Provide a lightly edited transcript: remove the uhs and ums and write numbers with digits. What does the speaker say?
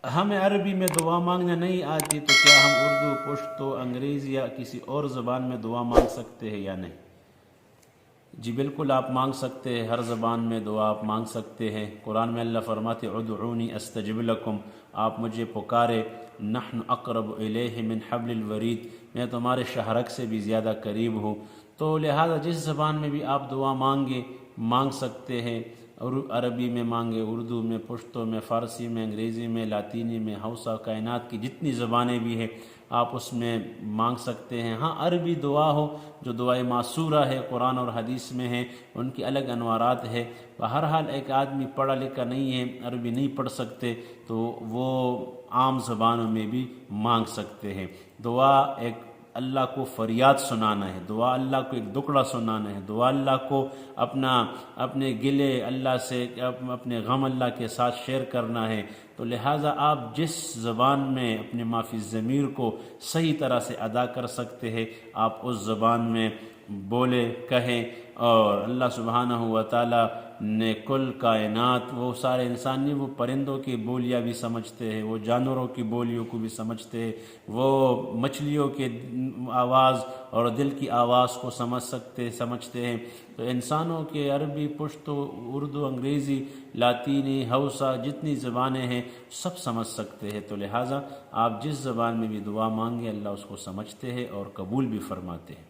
ہمیں عربی میں دعا مانگنا نہیں آتی تو کیا ہم اردو، پشتو، انگریزی یا کسی اور زبان میں دعا مانگ سکتے ہیں یا نہیں؟ جی بالکل آپ مانگ سکتے ہیں، ہر زبان میں دعا آپ مانگ سکتے ہیں۔ قرآن میں اللہ فرماتے ادعونی استجب لکم، آپ مجھے پکارے، نحن اقرب الیہ من حبل الورید، میں تمہارے شہرک سے بھی زیادہ قریب ہوں۔ تو لہذا جس زبان میں بھی آپ دعا مانگ سکتے ہیں، اور عربی میں مانگے، اردو میں، پشتو میں، فارسی میں، انگریزی میں، لاطینی میں، ہausa، کائنات کی جتنی زبانیں بھی ہیں آپ اس میں مانگ سکتے ہیں۔ ہاں عربی دعا ہو جو دعائے معصورہ ہے، قرآن اور حدیث میں ہے، ان کی الگ انوارات ہے۔ بہرحال ایک آدمی پڑھا لکھا نہیں ہے، عربی نہیں پڑھ سکتے، تو وہ عام زبانوں میں بھی مانگ سکتے ہیں۔ دعا ایک اللہ کو فریاد سنانا ہے، دعا اللہ کو ایک دکڑا سنانا ہے، دعا اللہ کو اپنے گلے اللہ سے، اپنے غم اللہ کے ساتھ شیئر کرنا ہے۔ تو لہٰذا آپ جس زبان میں اپنے معافی ضمیر کو صحیح طرح سے ادا کر سکتے ہیں آپ اس زبان میں بولے، کہیں۔ اور اللہ سبحانہ و تعالی نے کل کائنات، وہ سارے انسان نہیں، وہ پرندوں کی بولیاں بھی سمجھتے ہیں، وہ جانوروں کی بولیوں کو بھی سمجھتے ہیں، وہ مچھلیوں کے آواز اور دل کی آواز کو سمجھتے ہیں۔ تو انسانوں کے عربی، پشتو، اردو، انگریزی، لاطینی، ہausa جتنی زبانیں ہیں سب سمجھ سکتے ہیں۔ تو لہٰذا آپ جس زبان میں بھی دعا مانگیں اللہ اس کو سمجھتے ہیں اور قبول بھی فرماتے ہیں۔